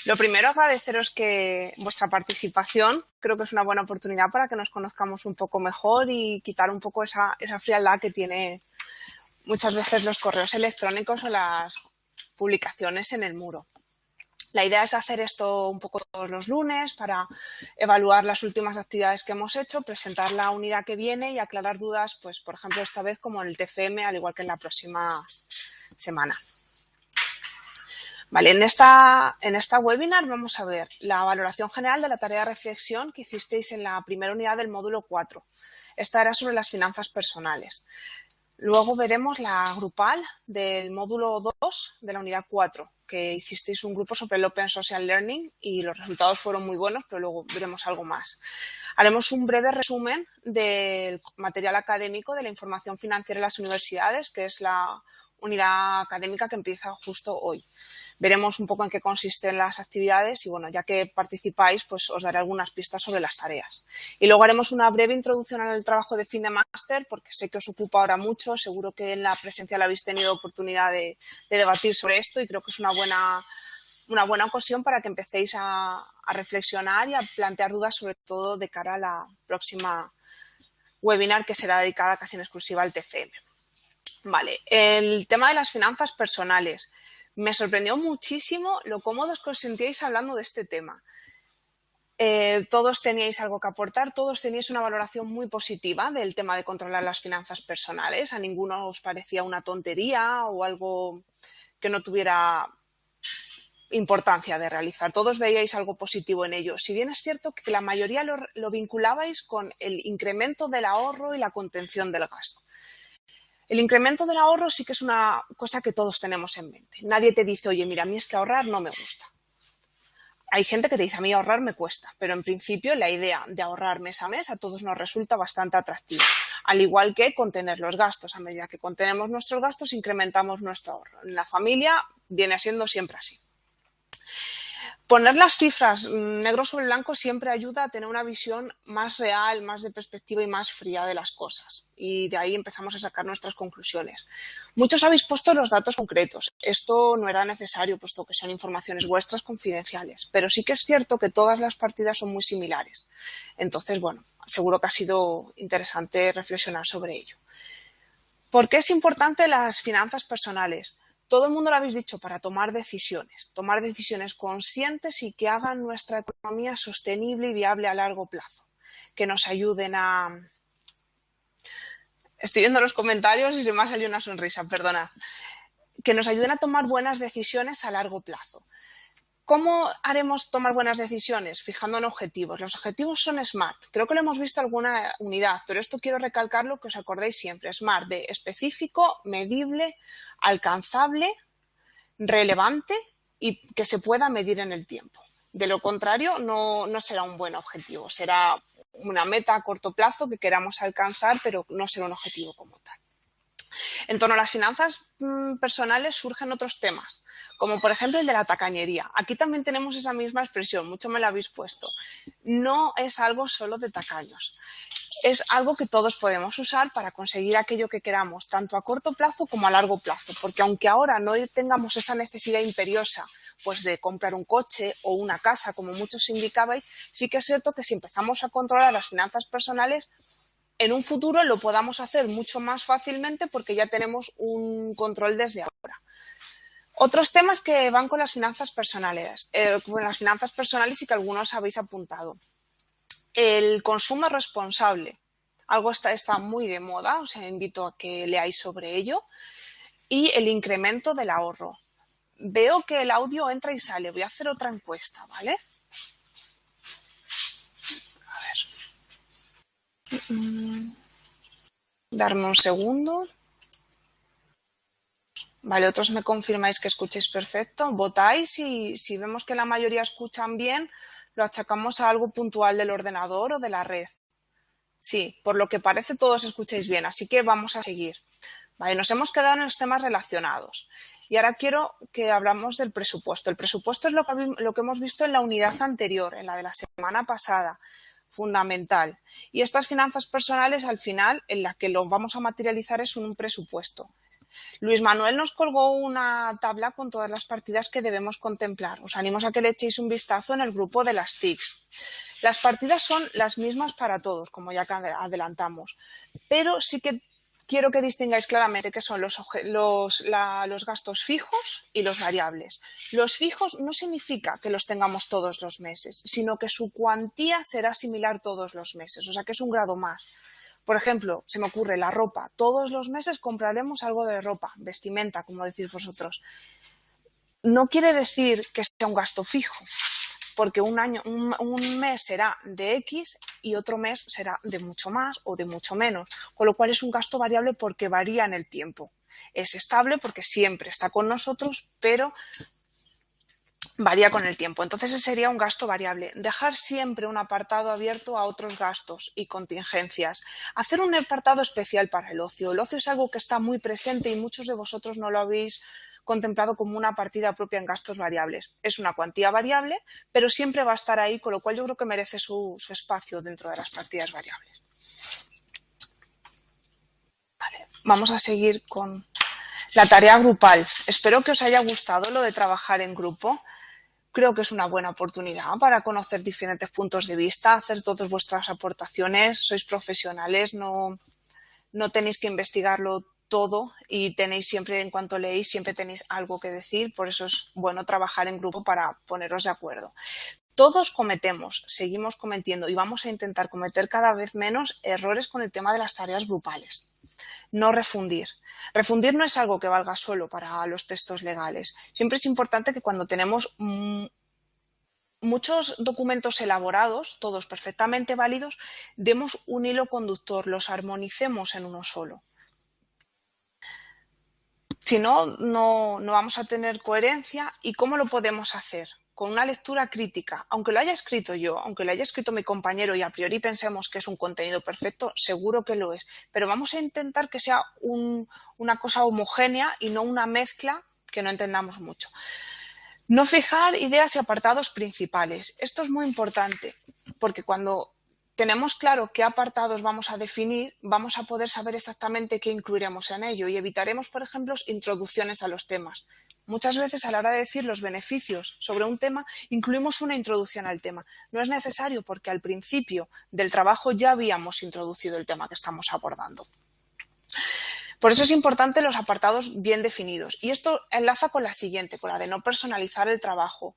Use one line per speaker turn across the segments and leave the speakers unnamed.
Lo primero, agradeceros que vuestra participación. Creo que es una buena oportunidad para que nos conozcamos un poco mejor y quitar un poco esa frialdad que tiene muchas veces los correos electrónicos o las publicaciones en el muro. La idea es hacer esto un poco todos los lunes para evaluar las últimas actividades que hemos hecho, presentar la unidad que viene y aclarar dudas, pues por ejemplo esta vez como en el TFM, al igual que en la próxima semana. Vale, en esta webinar vamos a ver la valoración general de la tarea de reflexión que hicisteis en la primera unidad del módulo 4. Esta era sobre las finanzas personales. Luego veremos la grupal del módulo 2 de la unidad 4, que hicisteis un grupo sobre el Open Social Learning y los resultados fueron muy buenos, pero luego veremos algo más. Haremos un breve resumen del material académico de la información financiera en las universidades, que es la unidad académica que empieza justo hoy. Veremos un poco en qué consisten las actividades y, bueno, ya que participáis, pues os daré algunas pistas sobre las tareas. Y luego haremos una breve introducción al trabajo de fin de máster, porque sé que os ocupa ahora mucho. Seguro que en la presencial habéis tenido oportunidad de debatir sobre esto y creo que es una buena ocasión para que empecéis a reflexionar y a plantear dudas, sobre todo de cara a la próxima webinar, que será dedicada casi en exclusiva al TFM. Vale, el tema de las finanzas personales. Me sorprendió muchísimo lo cómodos que os sentíais hablando de este tema. Todos teníais algo que aportar, todos teníais una valoración muy positiva del tema de controlar las finanzas personales. A ninguno os parecía una tontería o algo que no tuviera importancia de realizar. Todos veíais algo positivo en ello. Si bien es cierto que la mayoría lo vinculabais con el incremento del ahorro y la contención del gasto. El incremento del ahorro sí que es una cosa que todos tenemos en mente. Nadie te dice, oye, mira, a mí es que ahorrar no me gusta. Hay gente que te dice, a mí ahorrar me cuesta, pero en principio la idea de ahorrar mes a mes a todos nos resulta bastante atractiva. Al igual que contener los gastos. A medida que contenemos nuestros gastos, incrementamos nuestro ahorro. En la familia viene siendo siempre así. Poner las cifras negro sobre blanco siempre ayuda a tener una visión más real, más de perspectiva y más fría de las cosas. Y de ahí empezamos a sacar nuestras conclusiones. Muchos habéis puesto los datos concretos. Esto no era necesario, puesto que son informaciones vuestras confidenciales. Pero sí que es cierto que todas las partidas son muy similares. Entonces, bueno, seguro que ha sido interesante reflexionar sobre ello. ¿Por qué es importante las finanzas personales? Todo el mundo lo habéis dicho, para tomar decisiones conscientes y que hagan nuestra economía sostenible y viable a largo plazo, que nos ayuden a... Estoy viendo los comentarios y se me ha salido una sonrisa, perdona. Que nos ayuden a tomar buenas decisiones a largo plazo. ¿Cómo haremos tomar buenas decisiones? Fijando en objetivos. Los objetivos son SMART. Creo que lo hemos visto en alguna unidad, pero esto quiero recalcarlo, que os acordéis siempre. SMART de específico, medible, alcanzable, relevante y que se pueda medir en el tiempo. De lo contrario, no será un buen objetivo. Será una meta a corto plazo que queramos alcanzar, pero no será un objetivo como tal. En torno a las finanzas personales surgen otros temas, como por ejemplo el de la tacañería. Aquí también tenemos esa misma expresión, mucho me la habéis puesto. No es algo solo de tacaños. Es algo que todos podemos usar para conseguir aquello que queramos, tanto a corto plazo como a largo plazo, porque aunque ahora no tengamos esa necesidad imperiosa pues de comprar un coche o una casa, como muchos indicabais, sí que es cierto que si empezamos a controlar las finanzas personales, en un futuro lo podamos hacer mucho más fácilmente porque ya tenemos un control desde ahora. Otros temas que van con las finanzas personales, y que algunos habéis apuntado. El consumo responsable, algo está muy de moda, os invito a que leáis sobre ello. Y el incremento del ahorro. Veo que el audio entra y sale, voy a hacer otra encuesta, ¿vale? A ver. Darme un segundo. Vale, otros me confirmáis que escuchéis perfecto. Votáis y si vemos que la mayoría escuchan bien, lo achacamos a algo puntual del ordenador o de la red. Sí, por lo que parece todos escucháis bien, así que vamos a seguir. Vale, nos hemos quedado en los temas relacionados. Y ahora quiero que hablamos del presupuesto. El presupuesto es lo que hemos visto en la unidad anterior, en la de la semana pasada. Fundamental. Y estas finanzas personales, al final, en la que lo vamos a materializar es un presupuesto. Luis Manuel nos colgó una tabla con todas las partidas que debemos contemplar. Os animo a que le echéis un vistazo en el grupo de las TICs. Las partidas son las mismas para todos, como ya adelantamos, pero sí que quiero que distingáis claramente qué son los gastos fijos y los variables. Los fijos no significa que los tengamos todos los meses, sino que su cuantía será similar todos los meses, o sea que es un grado más. Por ejemplo, se me ocurre la ropa. Todos los meses compraremos algo de ropa, vestimenta, como decís vosotros. No quiere decir que sea un gasto fijo, porque un mes será de X y otro mes será de mucho más o de mucho menos, con lo cual es un gasto variable porque varía en el tiempo. Es estable porque siempre está con nosotros, pero varía con el tiempo. Entonces ese sería un gasto variable. Dejar siempre un apartado abierto a otros gastos y contingencias. Hacer un apartado especial para el ocio. El ocio es algo que está muy presente y muchos de vosotros no lo habéis contemplado como una partida propia en gastos variables. Es una cuantía variable, pero siempre va a estar ahí, con lo cual yo creo que merece su espacio dentro de las partidas variables. Vale, vamos a seguir con la tarea grupal. Espero que os haya gustado lo de trabajar en grupo. Creo que es una buena oportunidad para conocer diferentes puntos de vista, hacer todas vuestras aportaciones. Sois profesionales, no tenéis que investigarlo todo y tenéis siempre, en cuanto leéis, siempre tenéis algo que decir. Por eso es bueno trabajar en grupo para poneros de acuerdo. Todos cometemos, seguimos cometiendo y vamos a intentar cometer cada vez menos errores con el tema de las tareas grupales. No refundir. Refundir no es algo que valga solo para los textos legales. Siempre es importante que cuando tenemos muchos documentos elaborados, todos perfectamente válidos, demos un hilo conductor, los armonicemos en uno solo. Si no, no vamos a tener coherencia. ¿Y cómo lo podemos hacer? Con una lectura crítica. Aunque lo haya escrito yo, aunque lo haya escrito mi compañero y a priori pensemos que es un contenido perfecto, seguro que lo es. Pero vamos a intentar que sea una cosa homogénea y no una mezcla que no entendamos mucho. No fijar ideas y apartados principales. Esto es muy importante porque cuando tenemos claro qué apartados vamos a definir, vamos a poder saber exactamente qué incluiremos en ello y evitaremos, por ejemplo, introducciones a los temas. Muchas veces a la hora de decir los beneficios sobre un tema, incluimos una introducción al tema. No es necesario porque al principio del trabajo ya habíamos introducido el tema que estamos abordando. Por eso es importante los apartados bien definidos. Y esto enlaza con la siguiente, con la de no personalizar el trabajo.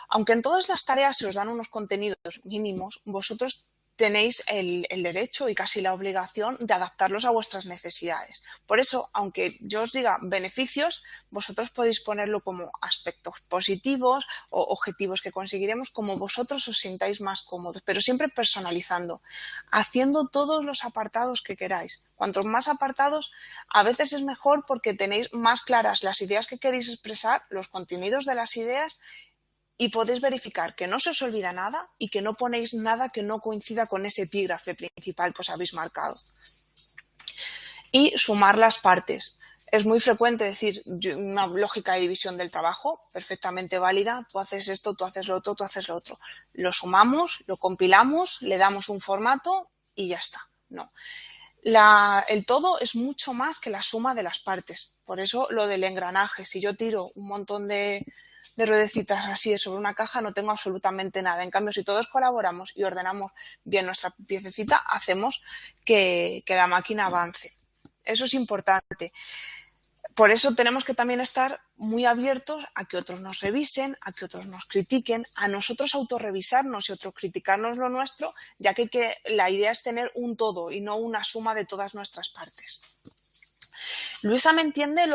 Aunque en todas las tareas se os dan unos contenidos mínimos, vosotros tenéis el derecho y casi la obligación de adaptarlos a vuestras necesidades. Por eso, aunque yo os diga beneficios, vosotros podéis ponerlo como aspectos positivos o objetivos que conseguiremos, como vosotros os sintáis más cómodos, pero siempre personalizando, haciendo todos los apartados que queráis. Cuantos más apartados, a veces es mejor porque tenéis más claras las ideas que queréis expresar, los contenidos de las ideas, y podéis verificar que no se os olvida nada y que no ponéis nada que no coincida con ese epígrafe principal que os habéis marcado. Y sumar las partes. Es muy frecuente decir una lógica de división del trabajo, perfectamente válida. Tú haces esto, tú haces lo otro, tú haces lo otro. Lo sumamos, lo compilamos, le damos un formato y ya está. No. El todo es mucho más que la suma de las partes. Por eso lo del engranaje. Si yo tiro un montón de ruedecitas así sobre una caja, no tengo absolutamente nada. En cambio, si todos colaboramos y ordenamos bien nuestra piececita, hacemos que la máquina avance. Eso es importante. Por eso tenemos que también estar muy abiertos a que otros nos revisen, a que otros nos critiquen, a nosotros autorrevisarnos y autocriticarnos lo nuestro, ya que la idea es tener un todo y no una suma de todas nuestras partes. Luisa me entiende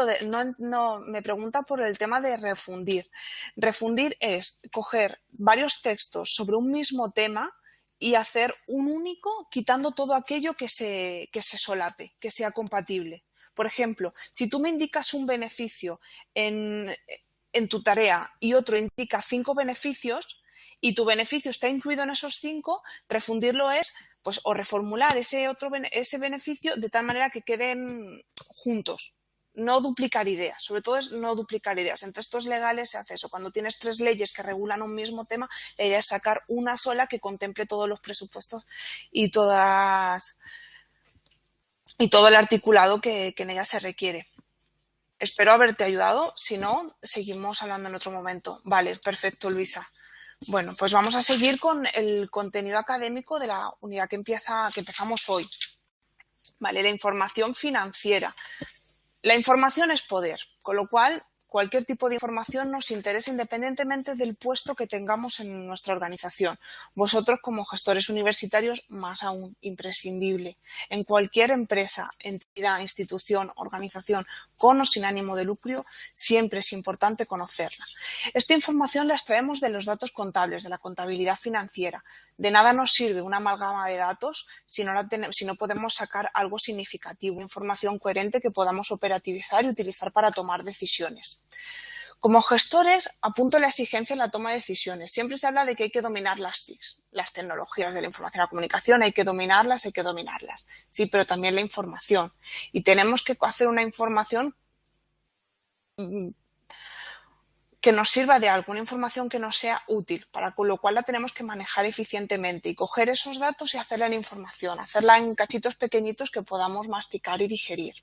me pregunta por el tema de refundir. Refundir es coger varios textos sobre un mismo tema y hacer un único, quitando todo aquello que se solape, que sea compatible. Por ejemplo, si tú me indicas un beneficio en tu tarea y otro indica 5 beneficios y tu beneficio está incluido en esos 5, refundirlo es pues o reformular ese beneficio de tal manera que queden juntos. No duplicar ideas, sobre todo es no duplicar ideas. En textos legales se hace eso. Cuando tienes 3 leyes que regulan un mismo tema, la idea es sacar una sola que contemple todos los presupuestos y todo el articulado que en ella se requiere. Espero haberte ayudado. Si no, seguimos hablando en otro momento. Vale, perfecto, Luisa. Bueno, pues vamos a seguir con el contenido académico de la unidad que empezamos hoy. Vale, la información financiera. La información es poder, con lo cual cualquier tipo de información nos interesa independientemente del puesto que tengamos en nuestra organización. Vosotros, como gestores universitarios, más aún imprescindible. En cualquier empresa, entidad, institución, organización, con o sin ánimo de lucro, siempre es importante conocerla. Esta información la extraemos de los datos contables, de la contabilidad financiera. De nada nos sirve una amalgama de datos si no podemos sacar algo significativo, información coherente que podamos operativizar y utilizar para tomar decisiones. Como gestores, apunto la exigencia en la toma de decisiones. Siempre se habla de que hay que dominar las TICs, las tecnologías de la información y la comunicación, hay que dominarlas. Sí, pero también la información. Y tenemos que hacer una información que nos sirva de alguna información que nos sea útil, para con lo cual la tenemos que manejar eficientemente y coger esos datos y hacerla en información, hacerla en cachitos pequeñitos que podamos masticar y digerir.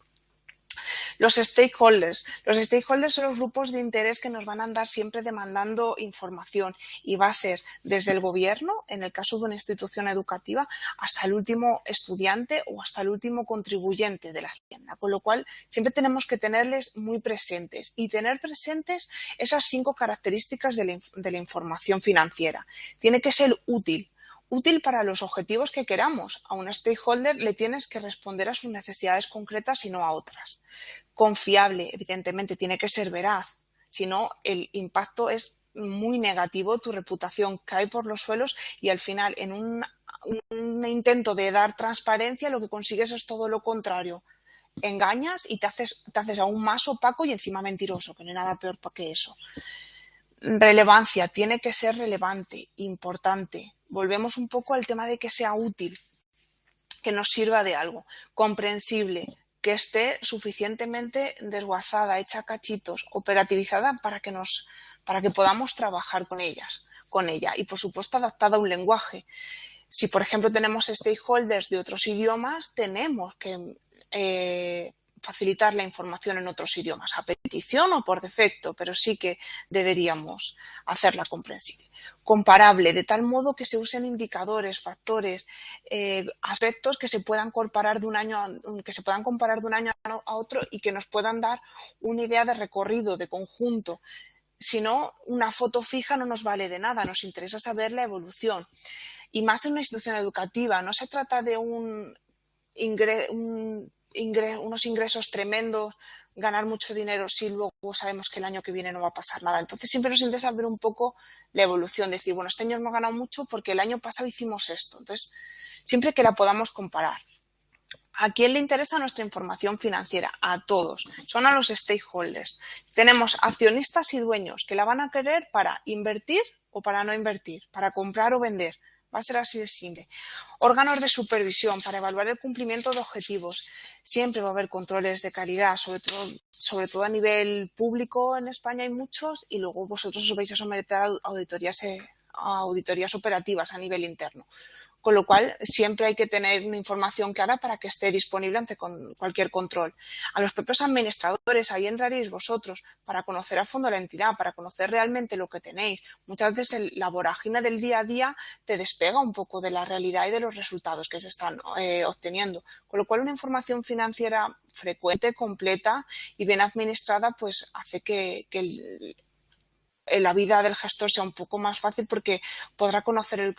Los stakeholders. Los stakeholders son los grupos de interés que nos van a andar siempre demandando información y va a ser desde el gobierno, en el caso de una institución educativa, hasta el último estudiante o hasta el último contribuyente de la hacienda. Con lo cual, siempre tenemos que tenerles muy presentes y tener presentes esas 5 características de la información financiera. Tiene que ser útil para los objetivos que queramos. A un stakeholder le tienes que responder a sus necesidades concretas y no a otras. Confiable, evidentemente, tiene que ser veraz. Si no, el impacto es muy negativo, tu reputación cae por los suelos y al final, en un intento de dar transparencia, lo que consigues es todo lo contrario. Engañas y te haces aún más opaco y encima mentiroso, que no hay nada peor que eso. Relevancia, tiene que ser relevante, importante. Volvemos un poco al tema de que sea útil, que nos sirva de algo. Comprensible, que esté suficientemente desguazada, hecha cachitos, operativizada para que podamos trabajar con ella y, por supuesto, adaptada a un lenguaje. Si, por ejemplo, tenemos stakeholders de otros idiomas, tenemos que facilitar la información en otros idiomas, a petición o por defecto, pero sí que deberíamos hacerla comprensible. Comparable, de tal modo que se usen indicadores, factores, aspectos que se puedan comparar de un año a otro y que nos puedan dar una idea de recorrido, de conjunto. Si no, una foto fija no nos vale de nada, nos interesa saber la evolución. Y más en una institución educativa, no se trata de unos ingresos tremendos, ganar mucho dinero si luego sabemos que el año que viene no va a pasar nada. Entonces siempre nos interesa ver un poco la evolución, decir, bueno, este año hemos ganado mucho porque el año pasado hicimos esto. Entonces, siempre que la podamos comparar. ¿A quién le interesa nuestra información financiera? A todos. Son a los stakeholders. Tenemos accionistas y dueños que la van a querer para invertir o para no invertir, para comprar o vender. Va a ser así de simple. Órganos de supervisión para evaluar el cumplimiento de objetivos. Siempre va a haber controles de calidad, sobre todo a nivel público en España hay muchos y luego vosotros os vais a someter a auditorías operativas a nivel interno. Con lo cual, siempre hay que tener una información clara para que esté disponible ante cualquier control. A los propios administradores, ahí entraréis vosotros para conocer a fondo la entidad, para conocer realmente lo que tenéis. Muchas veces la vorágine del día a día te despega un poco de la realidad y de los resultados que se están obteniendo. Con lo cual, una información financiera frecuente, completa y bien administrada, pues hace que la vida del gestor sea un poco más fácil porque podrá conocer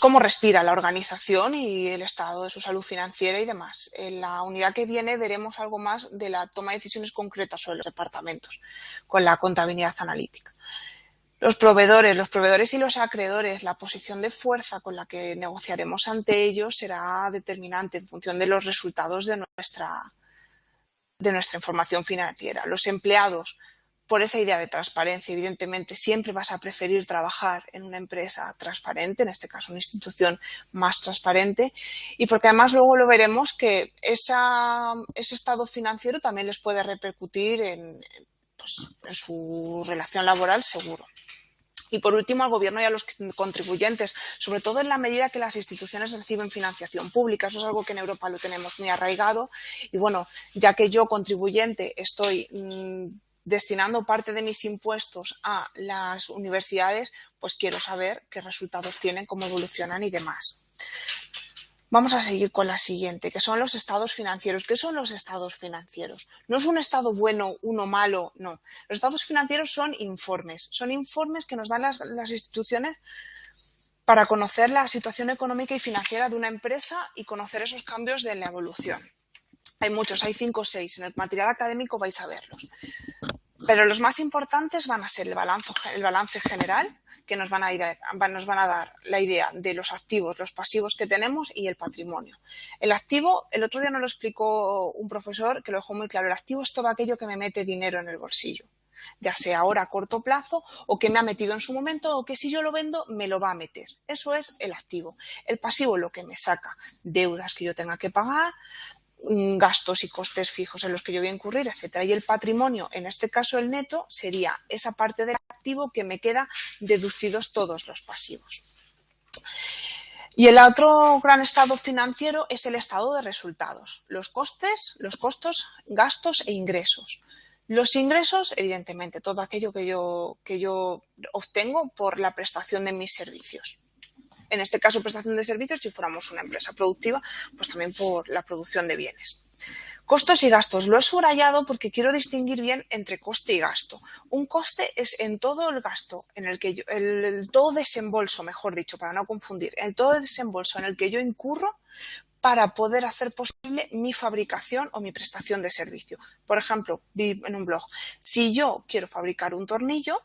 cómo respira la organización y el estado de su salud financiera y demás. En la unidad que viene veremos algo más de la toma de decisiones concretas sobre los departamentos con la contabilidad analítica. Los proveedores y los acreedores, la posición de fuerza con la que negociaremos ante ellos será determinante en función de los resultados de nuestra información financiera. Los empleados, por esa idea de transparencia, evidentemente siempre vas a preferir trabajar en una empresa transparente, en este caso una institución más transparente, y porque además luego lo veremos que ese estado financiero también les puede repercutir en su relación laboral seguro. Y por último, al gobierno y a los contribuyentes, sobre todo en la medida que las instituciones reciben financiación pública. Eso es algo que en Europa lo tenemos muy arraigado. Y bueno, ya que yo, contribuyente, estoy destinando parte de mis impuestos a las universidades, pues quiero saber qué resultados tienen, cómo evolucionan y demás. Vamos a seguir con la siguiente, que son los estados financieros. ¿Qué son los estados financieros? No es un estado bueno, uno malo, no. Los estados financieros son informes que nos dan las instituciones para conocer la situación económica y financiera de una empresa y conocer esos cambios de la evolución. Hay muchos, hay 5 o 6. En el material académico vais a verlos. Pero los más importantes van a ser el balance general, que nos van a dar la idea de los activos, los pasivos que tenemos y el patrimonio. El activo, el otro día nos lo explicó un profesor que lo dejó muy claro, el activo es todo aquello que me mete dinero en el bolsillo, ya sea ahora a corto plazo o que me ha metido en su momento o que si yo lo vendo me lo va a meter. Eso es el activo. El pasivo, lo que me saca, deudas que yo tenga que pagar, gastos y costes fijos en los que yo voy a incurrir, etcétera. Y el patrimonio, en este caso el neto, sería esa parte del activo que me queda deducidos todos los pasivos. Y el otro gran estado financiero es el estado de resultados, los costes, los costos, gastos e ingresos. Los ingresos, evidentemente, todo aquello que yo obtengo por la prestación de mis servicios. En este caso, prestación de servicios, si fuéramos una empresa productiva, pues también por la producción de bienes. Costos y gastos. Lo he subrayado porque quiero distinguir bien entre coste y gasto. Un coste es en todo el gasto, en el que todo desembolso, mejor dicho, para no confundir, en todo el desembolso en el que yo incurro para poder hacer posible mi fabricación o mi prestación de servicio. Por ejemplo, vi en un blog, si yo quiero fabricar un tornillo,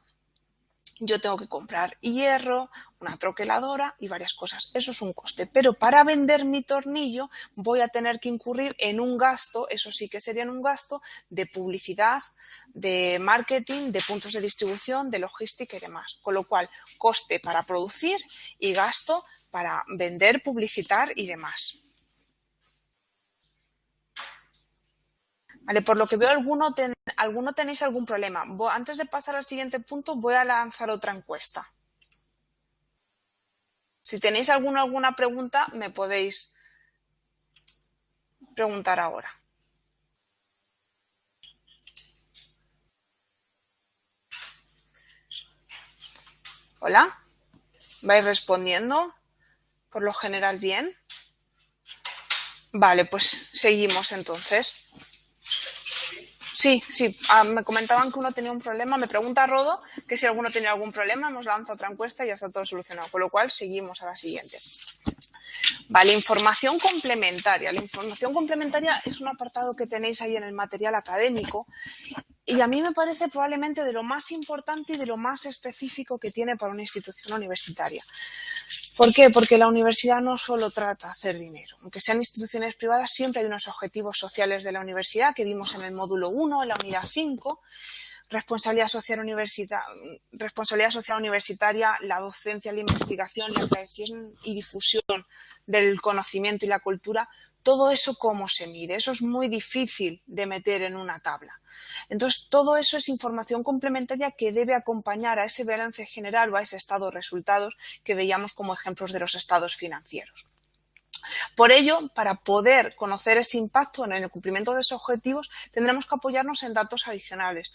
yo tengo que comprar hierro, una troqueladora y varias cosas. Eso es un coste. Pero para vender mi tornillo voy a tener que incurrir en un gasto, eso sí que sería un gasto de publicidad, de marketing, de puntos de distribución, de logística y demás. Con lo cual, coste para producir y gasto para vender, publicitar y demás. Vale, por lo que veo, alguno tenéis algún problema. Antes de pasar al siguiente punto, voy a lanzar otra encuesta. Si tenéis alguna pregunta, me podéis preguntar ahora. ¿Hola? ¿Vais respondiendo? Por lo general, bien. Vale, pues seguimos entonces. Sí, me comentaban que uno tenía un problema. Me pregunta Rodo que si alguno tenía algún problema, hemos lanzado otra encuesta y ya está todo solucionado. Con lo cual, seguimos a la siguiente. Vale, información complementaria. La información complementaria es un apartado que tenéis ahí en el material académico y a mí me parece probablemente de lo más importante y de lo más específico que tiene para una institución universitaria. ¿Por qué? Porque la universidad no solo trata de hacer dinero. Aunque sean instituciones privadas, siempre hay unos objetivos sociales de la universidad que vimos en el módulo 1, en la unidad 5, responsabilidad social universitaria, la docencia, la investigación, la creación y difusión del conocimiento y la cultura. Todo eso, ¿cómo se mide? Eso es muy difícil de meter en una tabla. Entonces, todo eso es información complementaria que debe acompañar a ese balance general o a ese estado de resultados que veíamos como ejemplos de los estados financieros. Por ello, para poder conocer ese impacto en el cumplimiento de esos objetivos, tendremos que apoyarnos en datos adicionales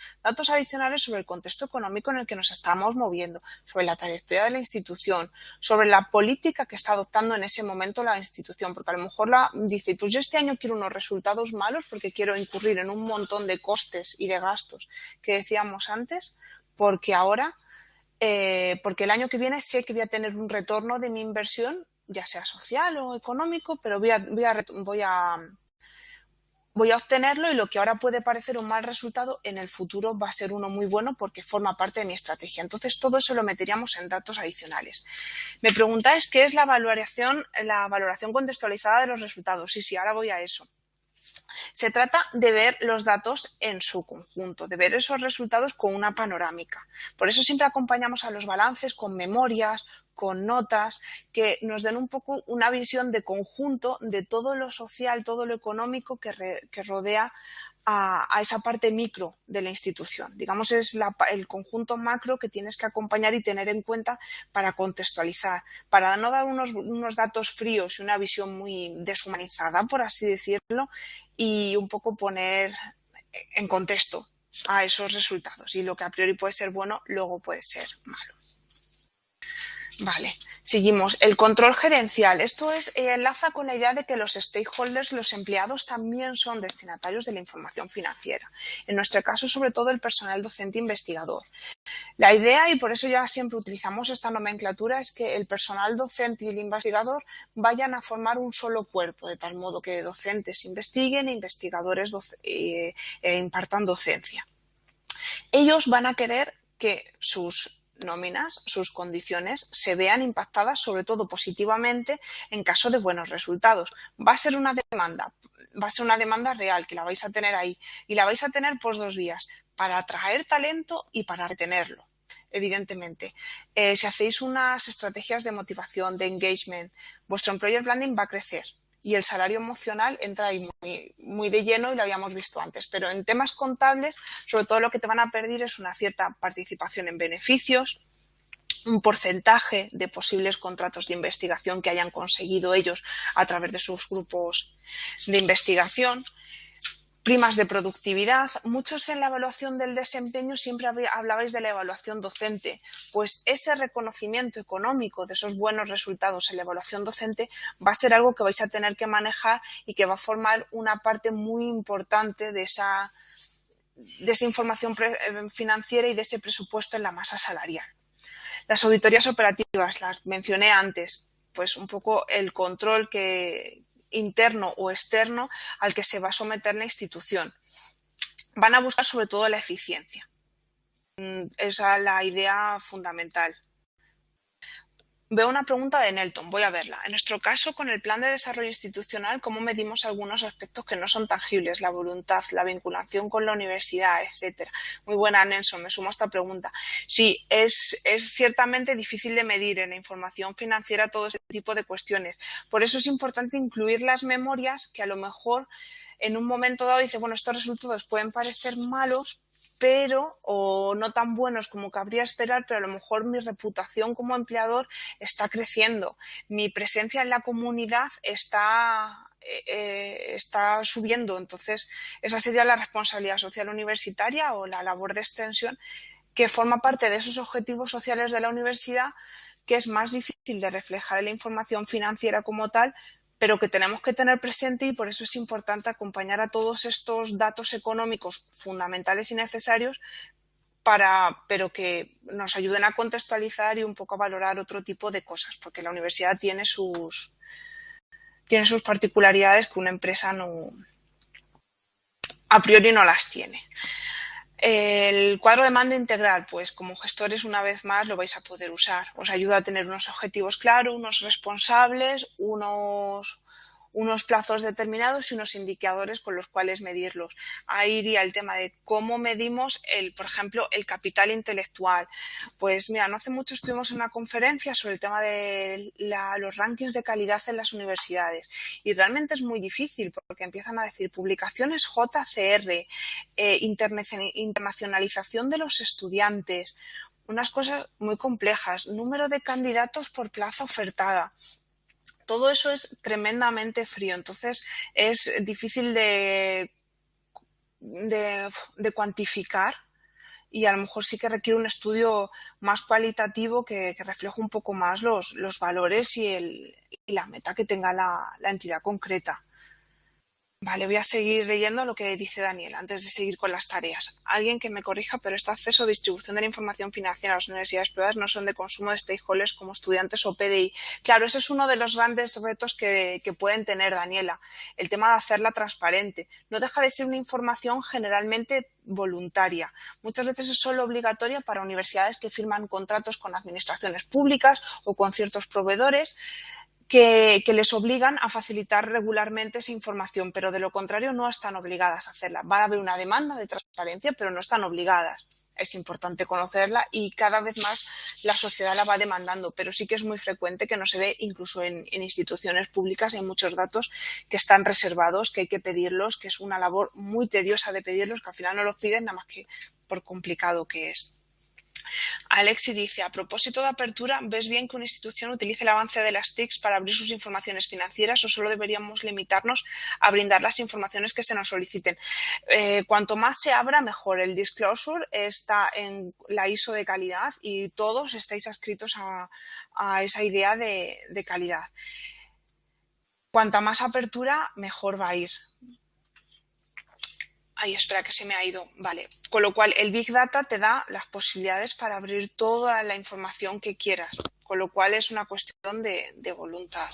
sobre el contexto económico en el que nos estamos moviendo, sobre la trayectoria de la institución, sobre la política que está adoptando en ese momento la institución, porque a lo mejor dice, pues yo este año quiero unos resultados malos porque quiero incurrir en un montón de costes y de gastos que decíamos antes, porque el año que viene sé que voy a tener un retorno de mi inversión, ya sea social o económico, pero voy a obtenerlo y lo que ahora puede parecer un mal resultado, en el futuro va a ser uno muy bueno porque forma parte de mi estrategia. Entonces, todo eso lo meteríamos en datos adicionales. Me preguntáis qué es la valoración contextualizada de los resultados. Sí, ahora voy a eso. Se trata de ver los datos en su conjunto, de ver esos resultados con una panorámica. Por eso siempre acompañamos a los balances con memorias, con notas, que nos den un poco una visión de conjunto de todo lo social, todo lo económico que rodea a esa parte micro de la institución. Digamos, es el conjunto macro que tienes que acompañar y tener en cuenta para contextualizar, para no dar unos datos fríos y una visión muy deshumanizada, por así decirlo, y un poco poner en contexto a esos resultados. Y lo que a priori puede ser bueno, luego puede ser malo. Vale, seguimos. El control gerencial. Esto enlaza con la idea de que los stakeholders, los empleados, también son destinatarios de la información financiera. En nuestro caso, sobre todo, el personal docente investigador. La idea, y por eso ya siempre utilizamos esta nomenclatura, es que el personal docente y el investigador vayan a formar un solo cuerpo, de tal modo que docentes investiguen e investigadores impartan docencia. Ellos van a querer que sus nóminas, sus condiciones se vean impactadas, sobre todo positivamente, en caso de buenos resultados. Va a ser una demanda real, que la vais a tener ahí, y la vais a tener por 2 vías, para atraer talento y para retenerlo, evidentemente. Si hacéis unas estrategias de motivación, de engagement, vuestro employer branding va a crecer. Y el salario emocional entra ahí muy de lleno y lo habíamos visto antes. Pero en temas contables, sobre todo lo que te van a pedir es una cierta participación en beneficios, un porcentaje de posibles contratos de investigación que hayan conseguido ellos a través de sus grupos de investigación, primas de productividad. Muchos en la evaluación del desempeño siempre hablabais de la evaluación docente, pues ese reconocimiento económico de esos buenos resultados en la evaluación docente va a ser algo que vais a tener que manejar y que va a formar una parte muy importante de esa información financiera y de ese presupuesto en la masa salarial. Las auditorías operativas, las mencioné antes, pues un poco el control interno o externo al que se va a someter la institución. Van a buscar sobre todo la eficiencia. Esa es la idea fundamental. Veo una pregunta de Nelton, voy a verla. En nuestro caso, con el plan de desarrollo institucional, ¿cómo medimos algunos aspectos que no son tangibles? La voluntad, la vinculación con la universidad, etcétera. Muy buena, Nelson, me sumo a esta pregunta. Sí, es ciertamente difícil de medir en la información financiera todo este tipo de cuestiones. Por eso es importante incluir las memorias que a lo mejor en un momento dado dice, bueno, estos resultados pueden parecer malos, o no tan buenos como cabría esperar, pero a lo mejor mi reputación como empleador está creciendo, mi presencia en la comunidad está subiendo. Entonces, esa sería la responsabilidad social universitaria o la labor de extensión que forma parte de esos objetivos sociales de la universidad, que es más difícil de reflejar en la información financiera como tal, pero que tenemos que tener presente, y por eso es importante acompañar a todos estos datos económicos fundamentales y necesarios, pero que nos ayuden a contextualizar y un poco a valorar otro tipo de cosas, porque la universidad tiene sus particularidades que una empresa a priori no las tiene. El cuadro de mando integral, pues como gestores una vez más lo vais a poder usar. Os ayuda a tener unos objetivos claros, unos responsables, unos plazos determinados y unos indicadores con los cuales medirlos. Ahí iría el tema de cómo medimos, por ejemplo, el capital intelectual. Pues mira, no hace mucho estuvimos en una conferencia sobre el tema de los rankings de calidad en las universidades, y realmente es muy difícil porque empiezan a decir publicaciones JCR, internacionalización de los estudiantes, unas cosas muy complejas, número de candidatos por plaza ofertada. Todo eso es tremendamente frío, entonces es difícil de cuantificar, y a lo mejor sí que requiere un estudio más cualitativo que refleje un poco más los valores y la meta que tenga la entidad concreta. Vale, voy a seguir leyendo lo que dice Daniel antes de seguir con las tareas. Alguien que me corrija, pero este acceso o distribución de la información financiera a las universidades privadas no son de consumo de stakeholders como estudiantes o PDI. Claro, ese es uno de los grandes retos que pueden tener, Daniela, el tema de hacerla transparente. No deja de ser una información generalmente voluntaria. Muchas veces es solo obligatoria para universidades que firman contratos con administraciones públicas o con ciertos proveedores que les obligan a facilitar regularmente esa información, pero de lo contrario no están obligadas a hacerla. Va a haber una demanda de transparencia, pero no están obligadas. es importante conocerla y cada vez más la sociedad la va demandando, pero sí que es muy frecuente que no se ve, incluso en instituciones públicas hay muchos datos que están reservados, que hay que pedirlos, que es una labor muy tediosa de pedirlos, que al final no los piden nada más que por complicado que es. Alexi dice, a propósito de apertura, ¿ves bien que una institución utilice el avance de las TICs para abrir sus informaciones financieras o solo deberíamos limitarnos a brindar las informaciones que se nos soliciten? Cuanto más se abra, mejor. El disclosure está en la ISO de calidad y todos estáis adscritos a esa idea de calidad. Cuanta más apertura, mejor va a ir. Ay, espera, que se me ha ido. Vale. Con lo cual, el Big Data te da las posibilidades para abrir toda la información que quieras. Con lo cual, es una cuestión de voluntad.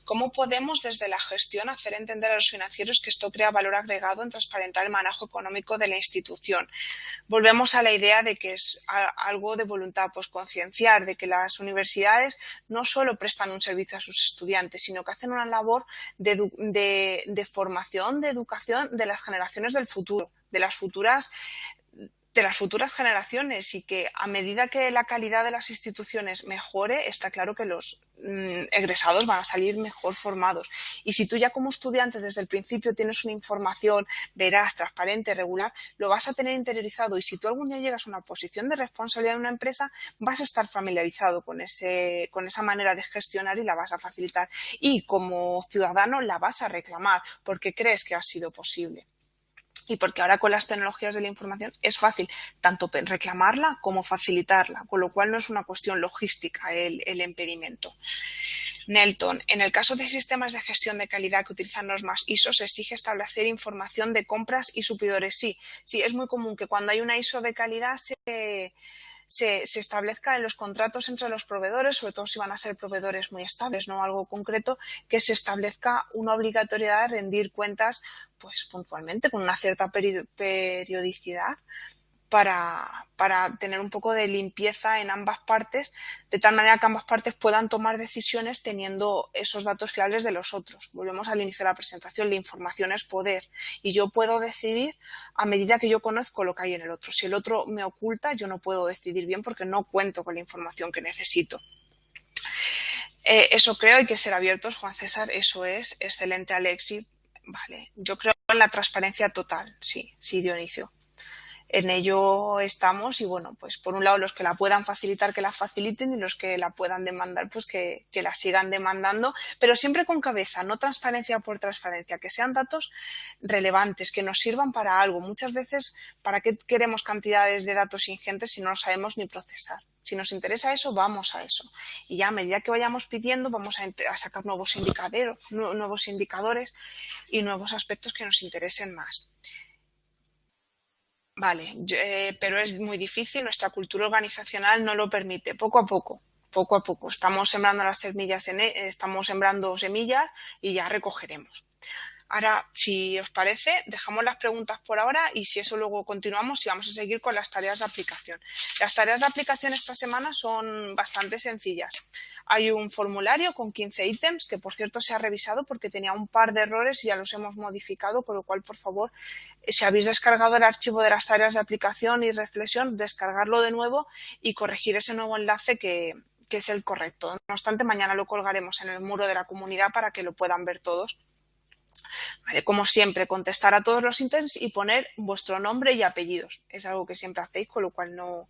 ¿Cómo podemos, desde la gestión, hacer entender a los financieros que esto crea valor agregado en transparentar el manejo económico de la institución? Volvemos a la idea de que es algo de voluntad, pues concienciar de que las universidades no solo prestan un servicio a sus estudiantes, sino que hacen una labor de formación, de educación de las generaciones del futuro, de las futuras generaciones, y que a medida que la calidad de las instituciones mejore, está claro que los egresados van a salir mejor formados. Y si tú ya como estudiante desde el principio tienes una información veraz, transparente, regular, lo vas a tener interiorizado, y si tú algún día llegas a una posición de responsabilidad en una empresa, vas a estar familiarizado con esa manera de gestionar y la vas a facilitar. Y como ciudadano la vas a reclamar porque crees que ha sido posible. Y porque ahora con las tecnologías de la información es fácil tanto reclamarla como facilitarla, con lo cual no es una cuestión logística el impedimento. Nelton, en el caso de sistemas de gestión de calidad que utilizan normas ISO, se exige establecer información de compras y suplidores. Sí, es muy común que cuando hay una ISO de calidad se establezca en los contratos entre los proveedores, sobre todo si van a ser proveedores muy estables, no algo concreto, que se establezca una obligatoriedad de rendir cuentas pues puntualmente, con una cierta periodicidad, para tener un poco de limpieza en ambas partes, de tal manera que ambas partes puedan tomar decisiones teniendo esos datos fiables de los otros. Volvemos al inicio de la presentación, la información es poder y yo puedo decidir a medida que yo conozco lo que hay en el otro. Si el otro me oculta, yo no puedo decidir bien porque no cuento con la información que necesito. Eso creo, hay que ser abiertos, Juan César, eso es excelente, Alexi. Vale, yo creo en la transparencia total, sí, Dionisio. En ello estamos y bueno, pues por un lado los que la puedan facilitar que la faciliten y los que la puedan demandar pues que la sigan demandando, pero siempre con cabeza, no transparencia por transparencia, que sean datos relevantes, que nos sirvan para algo. Muchas veces, ¿para qué queremos cantidades de datos ingentes si no lo sabemos ni procesar? Si nos interesa eso, vamos a eso. Y ya a medida que vayamos pidiendo, vamos a sacar nuevos indicadores y nuevos aspectos que nos interesen más. Vale, pero es muy difícil, nuestra cultura organizacional no lo permite. Poco a poco. Estamos sembrando las semillas, estamos sembrando semillas y ya recogeremos. Ahora, si os parece, dejamos las preguntas por ahora y si eso luego continuamos y vamos a seguir con las tareas de aplicación. Las tareas de aplicación esta semana son bastante sencillas. Hay un formulario con 15 ítems que, por cierto, se ha revisado porque tenía un par de errores y ya los hemos modificado, con lo cual, por favor, si habéis descargado el archivo de las tareas de aplicación y reflexión, descargarlo de nuevo y corregir ese nuevo enlace que es el correcto. No obstante, mañana lo colgaremos en el muro de la comunidad para que lo puedan ver todos. Vale, como siempre, contestar a todos los ítems y poner vuestro nombre y apellidos. Es algo que siempre hacéis, con lo cual no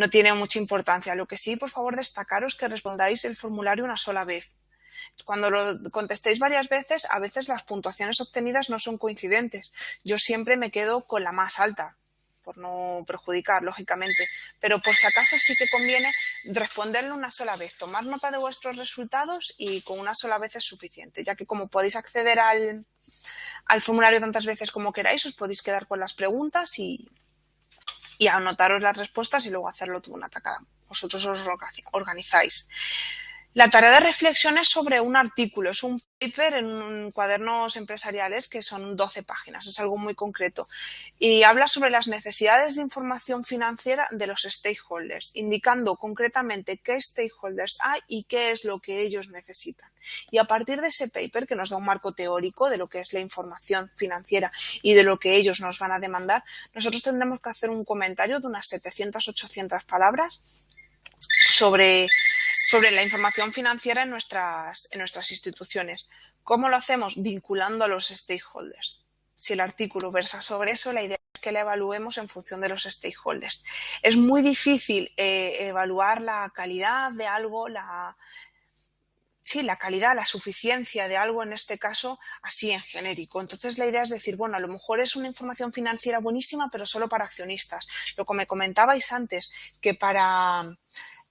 tiene mucha importancia. Lo que sí, por favor, destacaros que respondáis el formulario una sola vez. Cuando lo contestéis varias veces, a veces las puntuaciones obtenidas no son coincidentes. Yo siempre me quedo con la más alta, por no perjudicar, lógicamente. Pero por si acaso sí que conviene responderlo una sola vez, tomar nota de vuestros resultados y con una sola vez es suficiente, ya que como podéis acceder al formulario tantas veces como queráis, os podéis quedar con las preguntas y anotaros las respuestas y luego hacerlo tú una tacada. Vosotros os organizáis. La tarea de reflexión es sobre un artículo, es un paper en cuadernos empresariales que son 12 páginas, es algo muy concreto. Y habla sobre las necesidades de información financiera de los stakeholders, indicando concretamente qué stakeholders hay y qué es lo que ellos necesitan. Y a partir de ese paper, que nos da un marco teórico de lo que es la información financiera y de lo que ellos nos van a demandar, nosotros tendremos que hacer un comentario de unas 700-800 palabras sobre la información financiera en nuestras instituciones. ¿Cómo lo hacemos? Vinculando a los stakeholders. Si el artículo versa sobre eso, la idea es que la evaluemos en función de los stakeholders. Es muy difícil evaluar la calidad de algo, la calidad, la suficiencia de algo en este caso, así en genérico. Entonces la idea es decir, bueno, a lo mejor es una información financiera buenísima, pero solo para accionistas. Lo que me comentabais antes, que para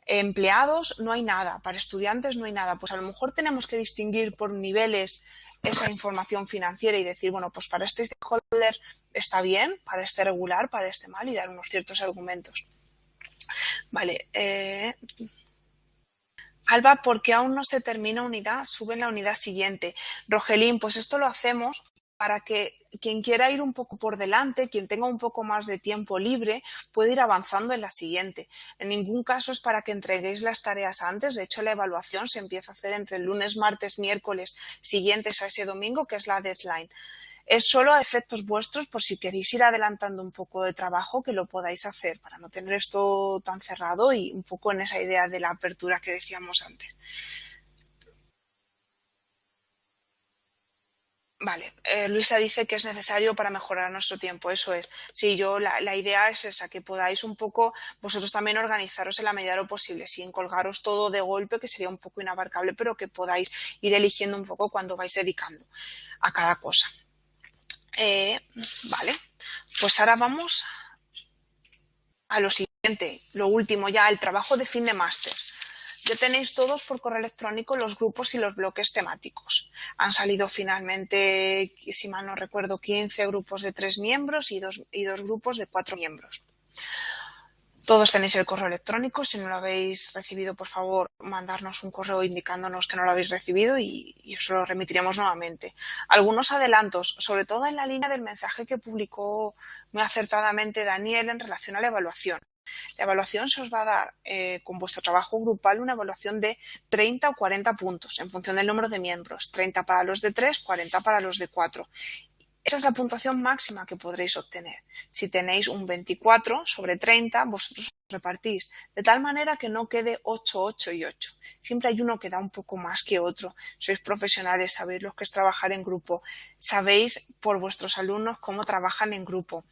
empleados no hay nada, para estudiantes no hay nada. Pues a lo mejor tenemos que distinguir por niveles esa información financiera y decir, bueno, pues para este stakeholder está bien, para este regular, para este mal, y dar unos ciertos argumentos. Vale. Alba, ¿por qué aún no se termina unidad? Sube en la unidad siguiente. Rogelín, pues esto lo hacemos para que quien quiera ir un poco por delante, quien tenga un poco más de tiempo libre, puede ir avanzando en la siguiente. En ningún caso es para que entreguéis las tareas antes. De hecho, la evaluación se empieza a hacer entre el lunes, martes, miércoles siguientes a ese domingo, que es la deadline. Es solo a efectos vuestros, por si queréis ir adelantando un poco de trabajo, que lo podáis hacer, para no tener esto tan cerrado y un poco en esa idea de la apertura que decíamos antes. Vale, Luisa dice que es necesario para mejorar nuestro tiempo, eso es. Sí, la idea es esa, que podáis un poco vosotros también organizaros en la medida de lo posible, sin colgaros todo de golpe, que sería un poco inabarcable, pero que podáis ir eligiendo un poco cuando vais dedicando a cada cosa. Vale, pues ahora vamos a lo siguiente, lo último ya, el trabajo de fin de máster. Ya tenéis todos por correo electrónico los grupos y los bloques temáticos. Han salido finalmente, si mal no recuerdo, 15 grupos de 3 miembros y dos grupos de 4 miembros. Todos tenéis el correo electrónico. Si no lo habéis recibido, por favor, mandarnos un correo indicándonos que no lo habéis recibido y os lo remitiremos nuevamente. Algunos adelantos, sobre todo en la línea del mensaje que publicó muy acertadamente Daniel en relación a la evaluación. La evaluación se os va a dar con vuestro trabajo grupal una evaluación de 30 o 40 puntos en función del número de miembros. 30 para los de 3, 40 para los de 4. Esa es la puntuación máxima que podréis obtener. Si tenéis un 24 sobre 30, vosotros repartís de tal manera que no quede 8, 8 y 8. Siempre hay uno que da un poco más que otro. Sois profesionales, sabéis lo que es trabajar en grupo. Sabéis por vuestros alumnos cómo trabajan en grupo.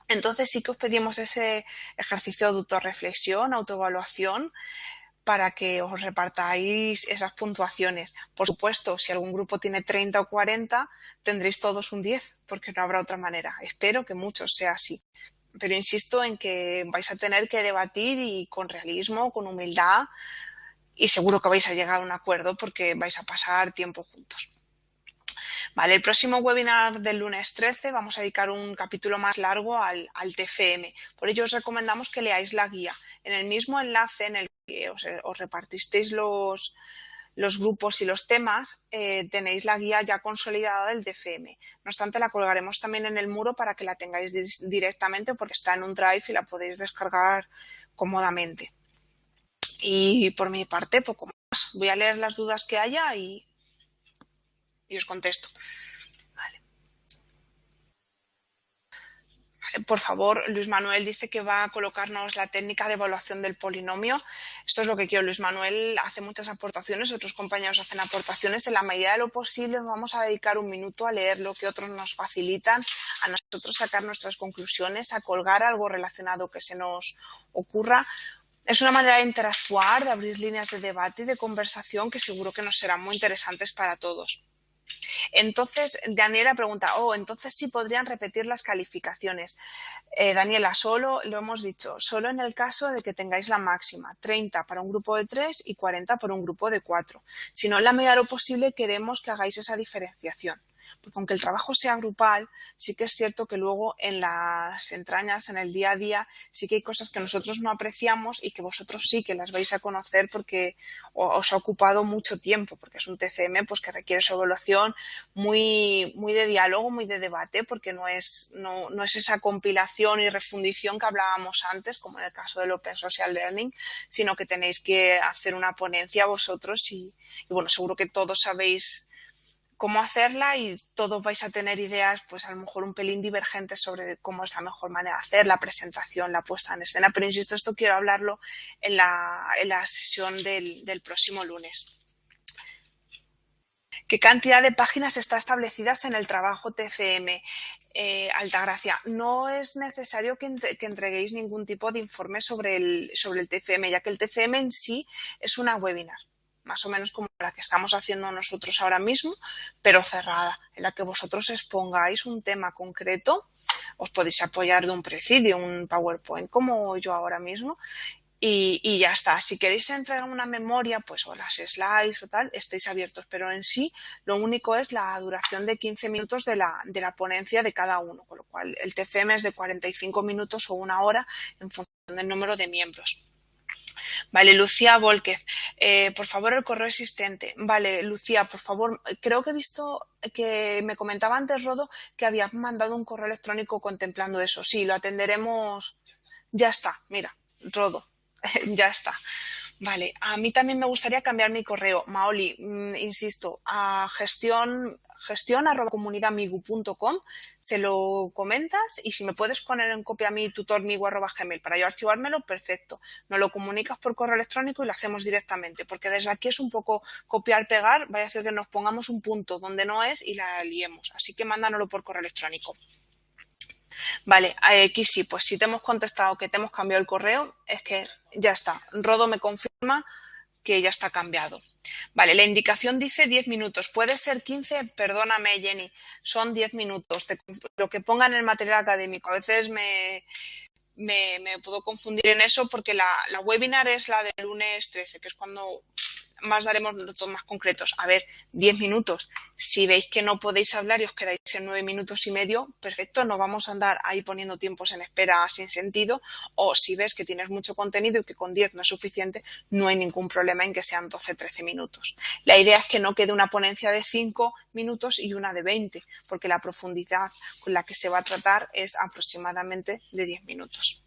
Entonces sí que os pedimos ese ejercicio de autorreflexión, autoevaluación, para que os repartáis esas puntuaciones. Por supuesto, si algún grupo tiene 30 o 40, tendréis todos un 10, porque no habrá otra manera. Espero que muchos sea así. Pero insisto en que vais a tener que debatir y con realismo, con humildad, y seguro que vais a llegar a un acuerdo porque vais a pasar tiempo juntos. Vale, el próximo webinar del lunes 13 vamos a dedicar un capítulo más largo al TFM. Por ello os recomendamos que leáis la guía. En el mismo enlace en el que os repartisteis los grupos y los temas, tenéis la guía ya consolidada del TFM. No obstante, la colgaremos también en el muro para que la tengáis directamente, porque está en un drive y la podéis descargar cómodamente. Y por mi parte, poco más. Voy a leer las dudas que haya y os contesto. Vale. Por favor, Luis Manuel dice que va a colocarnos la técnica de evaluación del polinomio. Esto es lo que quiero. Luis Manuel hace muchas aportaciones, otros compañeros hacen aportaciones. En la medida de lo posible vamos a dedicar un minuto a leer lo que otros nos facilitan, a nosotros sacar nuestras conclusiones, a colgar algo relacionado que se nos ocurra. Es una manera de interactuar, de abrir líneas de debate y de conversación que seguro que nos serán muy interesantes para todos. Entonces, Daniela pregunta, entonces sí podrían repetir las calificaciones. Daniela, solo, lo hemos dicho, solo en el caso de que tengáis la máxima, 30 para un grupo de 3 y 40 para un grupo de 4. Si no, en la medida de lo posible queremos que hagáis esa diferenciación. porque aunque el trabajo sea grupal, sí que es cierto que luego en las entrañas, en el día a día, sí que hay cosas que nosotros no apreciamos y que vosotros sí que las vais a conocer porque os ha ocupado mucho tiempo, porque es un TCM pues que requiere su evaluación muy de diálogo, muy de debate, porque no es esa compilación y refundición que hablábamos antes, como en el caso del Open Social Learning, sino que tenéis que hacer una ponencia vosotros y bueno, seguro que todos sabéis cómo hacerla y todos vais a tener ideas, pues a lo mejor un pelín divergentes sobre cómo es la mejor manera de hacer la presentación, la puesta en escena. Pero insisto, esto quiero hablarlo en la sesión del próximo lunes. ¿Qué cantidad de páginas está establecidas en el trabajo TFM? Altagracia, no es necesario que entreguéis ningún tipo de informe sobre el TFM, ya que el TFM en sí es una webinar, más o menos como la que estamos haciendo nosotros ahora mismo, pero cerrada, en la que vosotros expongáis un tema concreto, os podéis apoyar de un precidio, un PowerPoint como yo ahora mismo, y ya está. Si queréis entregar una memoria, pues o las slides o tal, estéis abiertos, pero en sí lo único es la duración de 15 minutos de la ponencia de cada uno, con lo cual el TFM es de 45 minutos o una hora en función del número de miembros. Vale, Lucía Volquez, por favor el correo existente. Vale, Lucía, por favor, creo que he visto que me comentaba antes Rodo que habías mandado un correo electrónico contemplando eso. Sí, lo atenderemos. Ya está, mira, Rodo, ya está. Vale, a mí también me gustaría cambiar mi correo. Maoli, insisto, a gestión@comunidadmigu.com, se lo comentas y si me puedes poner en copia a mi tutormigu@gmail para yo archivármelo, perfecto. Nos lo comunicas por correo electrónico y lo hacemos directamente, porque desde aquí es un poco copiar, pegar, vaya a ser que nos pongamos un punto donde no es y la liemos. Así que mándanoslo por correo electrónico. Vale, aquí sí, pues si te hemos contestado que te hemos cambiado el correo, es que ya está. Rodo me confirma que ya está cambiado. Vale, la indicación dice 10 minutos. ¿Puede ser 15? Perdóname, Jenny, son 10 minutos. Lo que ponga en el material académico. A veces me puedo confundir en eso porque la webinar es la del lunes 13, que es cuando más daremos datos más concretos. A ver, 10 minutos. Si veis que no podéis hablar y os quedáis en 9 minutos y medio, perfecto, no vamos a andar ahí poniendo tiempos en espera sin sentido. O si ves que tienes mucho contenido y que con 10 no es suficiente, no hay ningún problema en que sean 12-13 minutos. La idea es que no quede una ponencia de 5 minutos y una de 20, porque la profundidad con la que se va a tratar es aproximadamente de 10 minutos.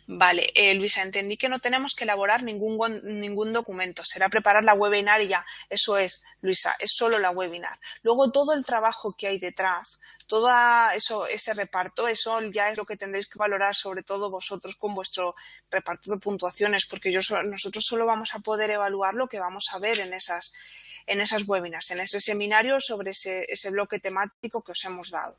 Vale, Luisa, entendí que no tenemos que elaborar ningún documento, será preparar la webinar y ya. Eso es, Luisa, es solo la webinar. Luego todo el trabajo que hay detrás, todo ese reparto, eso ya es lo que tendréis que valorar, sobre todo vosotros con vuestro reparto de puntuaciones, porque nosotros solo vamos a poder evaluar lo que vamos a ver en esas webinars, en ese seminario sobre ese bloque temático que os hemos dado.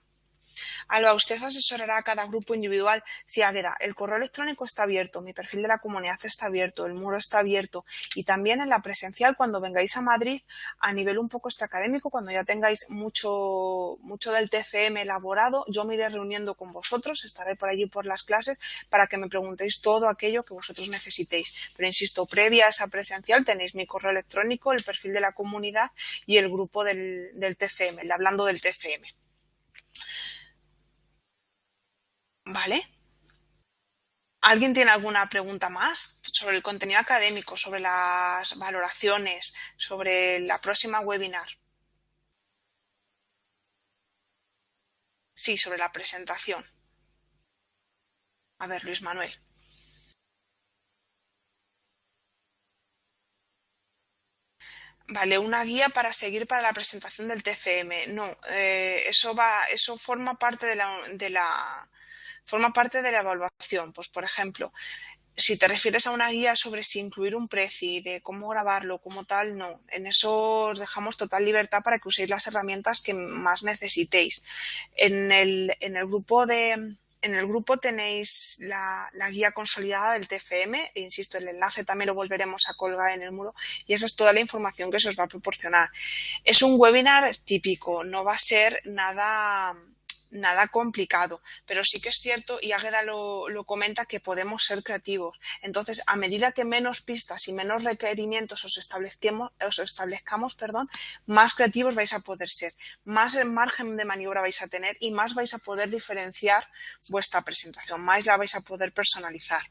Alba, ¿usted asesorará a cada grupo individual? Sí, Águeda, el correo electrónico está abierto, mi perfil de la comunidad está abierto, el muro está abierto y también en la presencial cuando vengáis a Madrid a nivel un poco extraacadémico, cuando ya tengáis mucho del TFM elaborado, yo me iré reuniendo con vosotros, estaré por allí por las clases para que me preguntéis todo aquello que vosotros necesitéis. Pero insisto, previa a esa presencial tenéis mi correo electrónico, el perfil de la comunidad y el grupo del TFM, el hablando del TFM. ¿Vale? ¿Alguien tiene alguna pregunta más sobre el contenido académico, sobre las valoraciones, sobre la próxima webinar? Sí, sobre la presentación. A ver, Luis Manuel. Vale, una guía para seguir para la presentación del TFM. No, eso forma parte forma parte de la evaluación. Pues, por ejemplo, si te refieres a una guía sobre si incluir un preci, de cómo grabarlo, como tal, no. En eso os dejamos total libertad para que uséis las herramientas que más necesitéis. En el grupo tenéis la guía consolidada del TFM, e insisto, el enlace también lo volveremos a colgar en el muro y esa es toda la información que se os va a proporcionar. Es un webinar típico, no va a ser nada nada complicado, pero sí que es cierto, y Águeda lo comenta, que podemos ser creativos. Entonces, a medida que menos pistas y menos requerimientos os establezcamos, más creativos vais a poder ser, más margen de maniobra vais a tener y más vais a poder diferenciar vuestra presentación, más la vais a poder personalizar.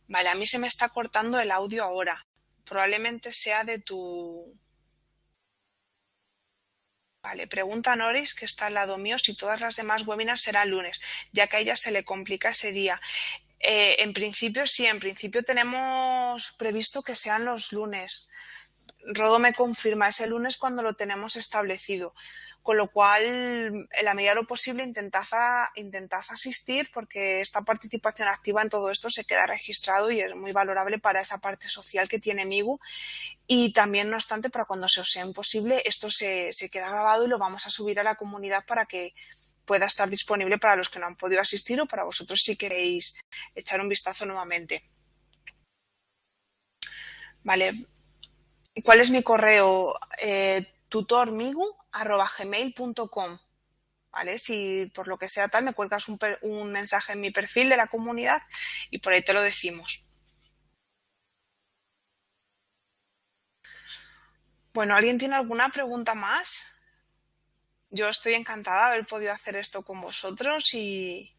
Vale, a mí se me está cortando el audio ahora. Probablemente sea de tu... Vale, pregunta a Noris, que está al lado mío, si todas las demás webinars serán lunes, ya que a ella se le complica ese día. En principio sí, en principio tenemos previsto que sean los lunes. Rodo me confirma, es el lunes cuando lo tenemos establecido. Con lo cual, en la medida de lo posible, intentad asistir, porque esta participación activa en todo esto se queda registrado y es muy valorable para esa parte social que tiene Migu. Y también, no obstante, para cuando se os sea imposible, esto se queda grabado y lo vamos a subir a la comunidad para que pueda estar disponible para los que no han podido asistir o para vosotros si queréis echar un vistazo nuevamente. Vale. ¿Cuál es mi correo? tutormigu@gmail.com. ¿Vale? Si por lo que sea tal me cuelgas un mensaje en mi perfil de la comunidad y por ahí te lo decimos. Bueno, ¿alguien tiene alguna pregunta más? Yo estoy encantada de haber podido hacer esto con vosotros y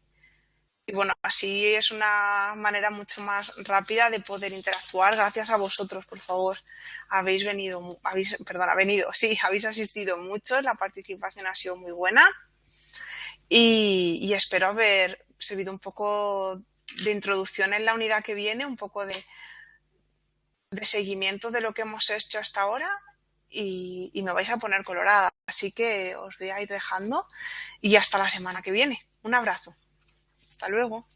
bueno, así es una manera mucho más rápida de poder interactuar. Gracias a vosotros, por favor. Habéis asistido muchos, la participación ha sido muy buena y espero haber servido un poco de introducción en la unidad que viene, un poco de seguimiento de lo que hemos hecho hasta ahora y me vais a poner colorada. Así que os voy a ir dejando y hasta la semana que viene. Un abrazo. Hasta luego.